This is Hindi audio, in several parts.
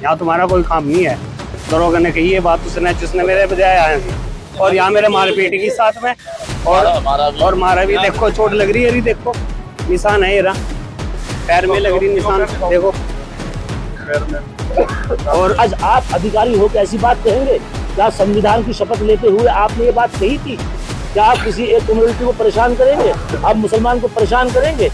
यहाँ तुम्हारा कोई काम नहीं है। दरोगा ने कही ये बात उसने जिसने मेरे बजाय आए थे, और यहाँ मेरे मारपीट की साथ में और मारा भी। देखो चोट लग रही है, अभी देखो निशान है, ये रहा पैर में लग रही निशान, देखो। और आज आप अधिकारी हो कैसी बात कहेंगे? क्या संविधान की शपथ लेते हुए आपने ये बात कही थी? क्या आप किसी एक कम्युनिटी को परेशान करेंगे? आप मुसलमान को परेशान करेंगे?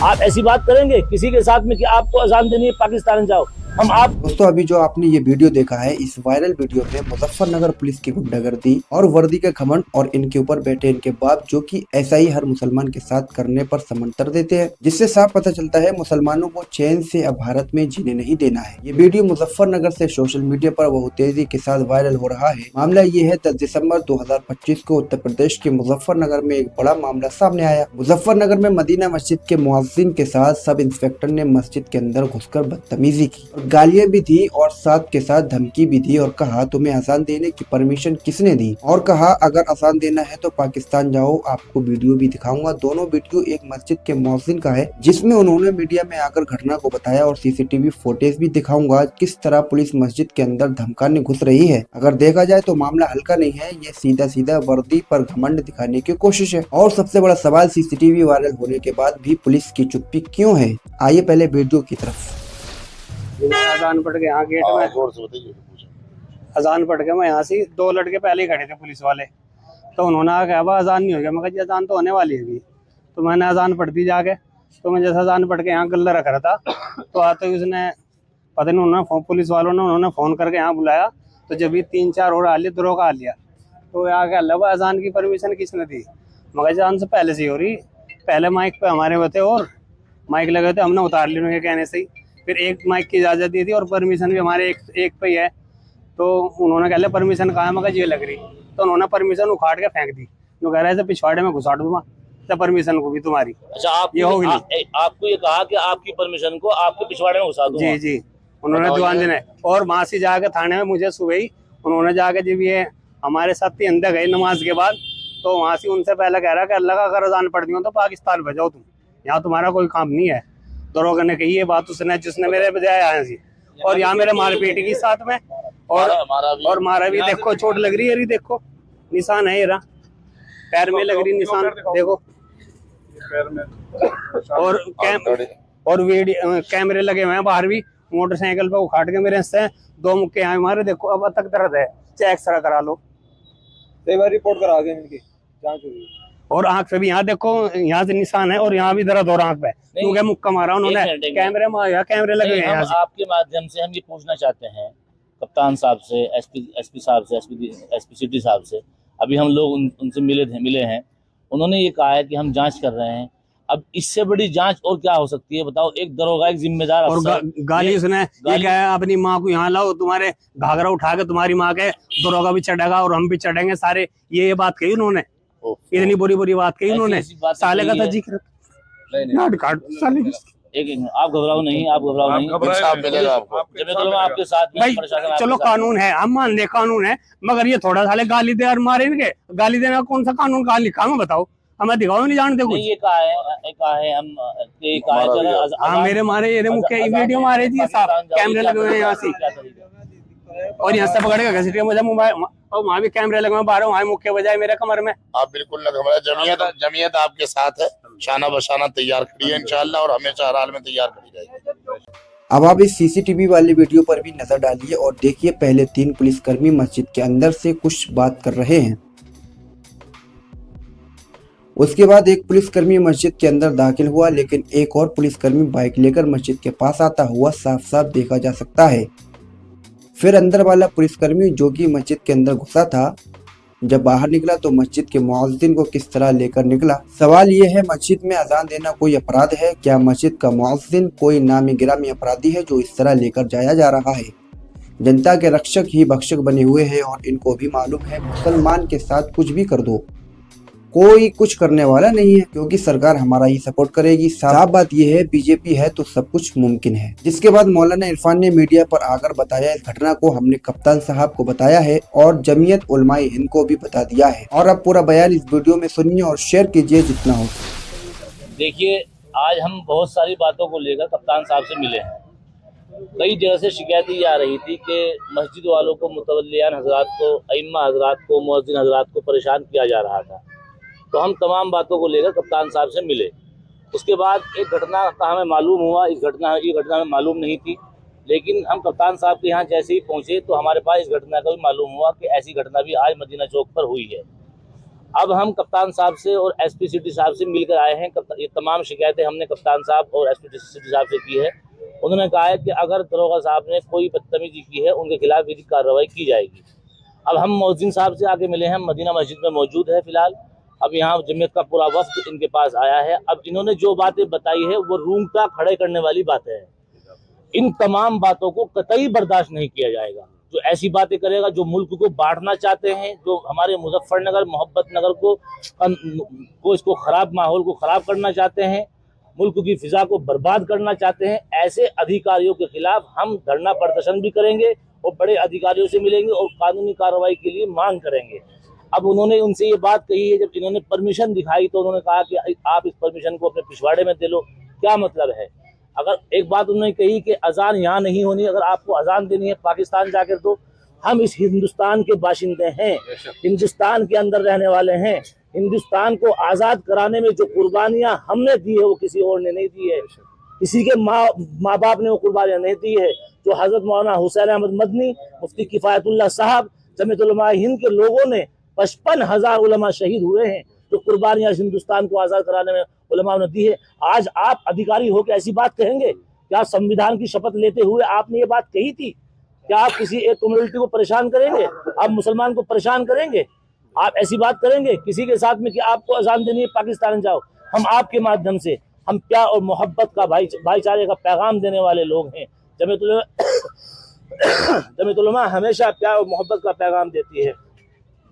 आप ऐसी बात करेंगे किसी के साथ में कि आपको अजान देनी है पाकिस्तान जाओ? हम आप दोस्तों अभी जो आपने ये वीडियो देखा है, इस वायरल वीडियो में मुजफ्फरनगर पुलिस की गुंडागर्दी और वर्दी का घमंड और इनके ऊपर बैठे इनके बाप जो कि ऐसा ही हर मुसलमान के साथ करने पर समंतर देते हैं, जिससे साफ पता चलता है मुसलमानों को चैन से अब भारत में जीने नहीं देना है। ये वीडियो मुजफ्फरनगर से सोशल मीडिया पर बहुत तेजी के साथ वायरल हो रहा है। मामला ये है 10 दिसंबर 2025 को उत्तर प्रदेश के मुजफ्फरनगर में एक बड़ा मामला सामने आया। मुजफ्फरनगर में मदीना मस्जिद के मुअज्जिन के साथ सब इंस्पेक्टर ने मस्जिद के अंदर घुसकर बदतमीजी की, गालियां भी दी और साथ के साथ धमकी भी दी और कहा तुम्हें अजान देने की परमिशन किसने दी, और कहा अगर अजान देना है तो पाकिस्तान जाओ, आपको वीडियो भी दिखाऊंगा। दोनों वीडियो एक मस्जिद के मुअज्जिन का है जिसमें उन्होंने मीडिया में आकर घटना को बताया, और सीसीटीवी फुटेज भी दिखाऊंगा किस तरह पुलिस मस्जिद के अंदर धमकाने घुस रही है। अगर देखा जाए तो मामला हल्का नहीं है, ये सीधा सीधा वर्दी पर घमंड दिखाने की कोशिश है। और सबसे बड़ा सवाल, सीसीटीवी वायरल होने के बाद भी पुलिस की चुप्पी क्यों है? आइए पहले वीडियो की तरफ। अजान पड़ के यहाँ गेट में अजान पड़ के मैं यहाँ से 2 लड़के पहले ही खड़े थे पुलिस वाले, तो उन्होंने कहा अजान नहीं हो गया। मैं कहा अजान तो होने वाली है अभी। तो मैंने अजान पढ़ दी जाके, तो मैं जैसा अजान पढ़ के यहाँ गल्ला रख रहा था, तो आते ही उसने पता नहीं उन्होंने पुलिस वालों ने उन्होंने फ़ोन करके यहाँ बुलाया। तो जब भी 3-4 और आ लिया, दरोगा आ लिया, तो यहाँ क्या अल्लाह अजान की परमिशन किसने दी? मगर अजान से पहले से ही हो रही, पहले माइक पे हमारे हुए थे और माइक लगे थे, हमने उतार लिया उनके कहने से ही। फिर एक माइक की इजाज़त दी थी और परमिशन भी हमारे एक पे ही है। तो उन्होंने कह लिया परमिशन कहाँ है? मगर ये लग रही, तो उन्होंने परमिशन उखाड़ के फेंक दी। तो कह रहे थे पिछवाड़े में घुसाड़ दूंगा तो परमिशन को भी तुम्हारी। अच्छा, आप ये होगी आपको ये कहा कि आपकी परमिशन को आपके पिछवाड़े में घुसा दूंगा? जी उन्होंने दुआन देने। और वहाँ से जाके थाने में मुझे सुबह ही उन्होंने जाके जब ये हमारे साथ ही अंदर गए नमाज के बाद, तो वहाँ से उनसे पहले कह रहा कि अल्लाह का अगर अजान पढ़ दी हो तो पाकिस्तान भेजाओ, तुम यहाँ तुम्हारा कोई काम नहीं है। दरोगा ने कही ये बात उसने जिसने मेरे बजाय आए थे, और यहाँ मेरे मारपीट की साथ में और मारा भी। देखो चोट लग रही है, अभी देखो निशान है, ये रहा पैर में लग रही निशान, देखो। और वीडियो कैमरे लगे हुए हैं बाहर भी, मोटरसाइकिल पे उखाड़ के मेरे से 2 मुक्के यहाँ मारे। देखो अब तक दर्द है, चाहे एक्सरा करा लो, कई बार रिपोर्ट करा गए, इनकी जांच हुई। और आंख पे भी यहाँ देखो, यहाँ से निशान है और यहाँ भी दर्द और आंख पे, क्योंकि मुक्का मारा उन्होंने। कैमरे में कैमरे लगे हुए हैं। आपके माध्यम से हम ये पूछना चाहते हैं कप्तान साहब से, एसपी साहब से, एसपी सिटी साहब से। अभी हम लोग उनसे मिले हैं, उन्होंने ये कहा है कि हम जांच कर रहे हैं। अब इससे बड़ी जांच और क्या हो सकती है बताओ? एक दरोगा, एक जिम्मेदार और गाली उसने ये कहा अपनी माँ को यहाँ लाओ, तुम्हारे घाघरा उठा के तुम्हारी माँ के दरोगा भी चढ़ेगा और हम भी चढ़ेंगे सारे। ये बात कही उन्होंने, इतनी बुरी बात कही उन्होंने। साले का था जिक्र, आप घबराओ नहीं, आपके साथ भाई। चलो कानून है, हम मान ले कानून है, मगर ये थोड़ा साले गाली दे और मारे इनके। गाली देना कौन सा कानून कहाँ लिखा है बताओ? हमें दिखाओ, नहीं जानते कुछ। ये कहा है हम हाँ मेरे मारे ये मुख्य वीडियो मारे थी साहब, कैमरे लगे हुए हैं यहाँ से, और यहाँ से पकड़ के घसीटे मुझे मोबाइल, और वहाँ भी कैमरे लगे हुए बाहर, वहाँ मुख्य बजाय मेरे कमर में। आप बिल्कुल न घबराएं, जमीयत आपके साथ है, शाना बशाना तैयार खड़ी है इंशाल्लाह, और हमेशा हर हाल में तैयार खड़ी रहेगी। अब आप इस सीसीटीवी वाली वीडियो पर भी नजर डालिए और देखिए पहले 3 पुलिसकर्मी मस्जिद के अंदर से कुछ बात कर रहे हैं, उसके बाद एक पुलिसकर्मी मस्जिद के अंदर दाखिल हुआ, लेकिन एक और पुलिसकर्मी बाइक लेकर मस्जिद के पास आता हुआ साफ साफ देखा जा सकता है। फिर अंदर वाला पुलिसकर्मी जो कि मस्जिद के अंदर घुसा था, जब बाहर निकला तो मस्जिद के मुअज्जिन को किस तरह लेकर निकला। सवाल ये है, मस्जिद में अजान देना कोई अपराध है? क्या मस्जिद का मुअज्जिन कोई नामी गिरामी अपराधी है जो इस तरह लेकर जाया जा रहा है? जनता के रक्षक ही भक्षक बने हुए हैं और इनको भी मालूम है मुसलमान के साथ कुछ भी कर दो कोई कुछ करने वाला नहीं है, क्योंकि सरकार हमारा ही सपोर्ट करेगी। साफ बात यह है, बीजेपी है तो सब कुछ मुमकिन है। जिसके बाद मौलाना इरफान ने मीडिया पर आकर बताया, इस घटना को हमने कप्तान साहब को बताया है और जमीयत उलमाए हिंद को भी बता दिया है। और अब पूरा बयान इस वीडियो में सुनिए और शेयर कीजिए जितना हो। देखिए, आज हम बहुत सारी बातों को लेकर कप्तान साहब से मिले हैं। कई जगह से शिकायतें ये आ रही थी कि मस्जिद वालों को, मुतवल्लियान हजरात को, अइम्मा हजरात को, मुअज्जिन हजरात को परेशान किया जा रहा था। तो हम तमाम बातों को लेकर कप्तान साहब से मिले। उसके बाद एक घटना का हमें मालूम हुआ, ये घटना हमें मालूम नहीं थी, लेकिन हम कप्तान साहब के यहाँ जैसे ही पहुँचे तो हमारे पास इस घटना का भी मालूम हुआ कि ऐसी घटना भी आज मदीना चौक पर हुई है। अब हम कप्तान साहब से और एसपी सिटी साहब से मिलकर आए हैं। ये तमाम शिकायतें हमने कप्तान साहब और एसपी सिटी साहब से की है। उन्होंने कहा है कि अगर दरोगा साहब ने कोई बदतमीजी की है उनके खिलाफ विधिक कार्रवाई की जाएगी। अब हम मुअज्जिन साहब से आके मिले हैं, मदीना मस्जिद में मौजूद है फिलहाल। अब यहाँ जमीयत का पूरा वफ्द इनके पास आया है। अब इन्होंने जो बातें बताई है वो रूंगटा खड़े करने वाली बातें हैं। इन तमाम बातों को कतई बर्दाश्त नहीं किया जाएगा। जो ऐसी बातें करेगा, जो मुल्क को बांटना चाहते हैं, जो हमारे मुजफ्फरनगर, मोहब्बत नगर को इसको खराब, माहौल को खराब करना चाहते हैं, मुल्क की फिजा को बर्बाद करना चाहते हैं, ऐसे अधिकारियों के खिलाफ हम धरना प्रदर्शन भी करेंगे और बड़े अधिकारियों से मिलेंगे और कानूनी कार्रवाई के लिए मांग करेंगे। अब उन्होंने उनसे ये बात कही है, जब इन्होंने परमिशन दिखाई तो उन्होंने कहा कि आप इस परमिशन को अपने पिछवाड़े में दे लो। क्या मतलब है? अगर एक बात उन्होंने कही कि अजान यहाँ नहीं होनी, अगर आपको अजान देनी है पाकिस्तान जाकर दो। हम इस हिंदुस्तान के बाशिंदे हैं, हिंदुस्तान के अंदर रहने वाले हैं। हिंदुस्तान को आज़ाद कराने में जो कुर्बानियां हमने दी है वो किसी और ने नहीं दी है। किसी के माँ बाप ने वो कुर्बानियां नहीं दी है। जो हजरत मौलाना हुसैन अहमद मदनी, मुफ्ती किफायतुल्लाह साहब, जमीयत उलमा हिंद के लोगों ने 55,000 उलमा शहीद हुए हैं। जो कुर्बानियां हिंदुस्तान को आज़ाद कराने में उलमा ने दी है। आज आप अधिकारी हो के ऐसी बात कहेंगे? क्या संविधान की शपथ लेते हुए आपने ये बात कही थी? क्या आप किसी एक कम्युनिटी को परेशान करेंगे? आप मुसलमान को परेशान करेंगे? आप ऐसी बात करेंगे किसी के साथ में कि आपको अजान देनी है पाकिस्तान जाओ? हम आपके माध्यम से हम प्यार और मोहब्बत का, भाईचारे का पैगाम देने वाले लोग हैं। जमीयत उलमा हमेशा प्यार और मोहब्बत का पैगाम देती है।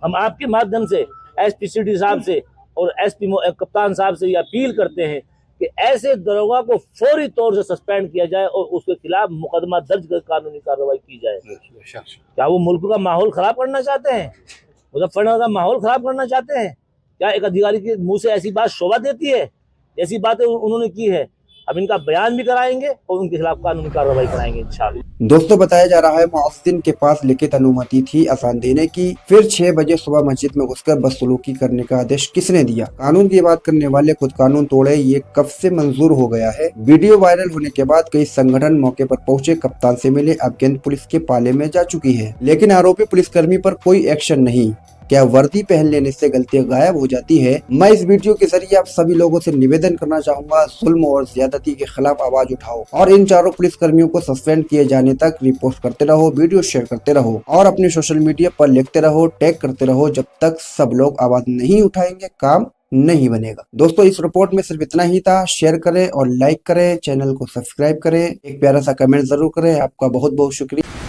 हम आपके माध्यम से एसपी सिटी साहब से और एसपी कप्तान साहब से ये अपील करते हैं कि ऐसे दरोगा को फौरी तौर से सस्पेंड किया जाए और उसके खिलाफ मुकदमा दर्ज कर कानूनी कार्रवाई की जाए। क्या वो मुल्क का माहौल खराब करना चाहते हैं? मुजफ्फरनगर का माहौल खराब करना चाहते हैं? क्या एक अधिकारी के मुंह से ऐसी बात शोभा देती है? ऐसी बातें उन्होंने की है। अब इनका बयान भी कराएंगे और उनके खिलाफ कानूनी कार्रवाई कराएंगे इंशाअल्लाह। दोस्तों, बताया जा रहा है मुअज्जिन के पास लिखित अनुमति थी अजान देने की, फिर 6 बजे सुबह मस्जिद में घुसकर बदसलूकी करने का आदेश किसने दिया? कानून की बात करने वाले खुद कानून तोड़े, ये कब से मंजूर हो गया है? वीडियो वायरल होने के बाद कई संगठन मौके पर पहुंचे, कप्तान से मिले, अब गेंद पुलिस के पाले में जा चुकी है, लेकिन आरोपी पुलिसकर्मी पर कोई एक्शन नहीं। क्या वर्दी पहन लेने से गलतियां गायब हो जाती है? मैं इस वीडियो के जरिए आप सभी लोगों से निवेदन करना चाहूंगा, जुल्म और ज्यादती के खिलाफ आवाज उठाओ और इन चारों पुलिस कर्मियों को सस्पेंड किए जाने तक रिपोर्ट करते रहो, वीडियो शेयर करते रहो और अपने सोशल मीडिया पर लिखते रहो, टैग करते रहो। जब तक सब लोग आवाज नहीं उठाएंगे काम नहीं बनेगा। दोस्तों, इस रिपोर्ट में सिर्फ इतना ही था। शेयर करें और लाइक करें, चैनल को सब्सक्राइब करें, एक प्यारा सा कमेंट जरूर करें। आपका बहुत बहुत शुक्रिया।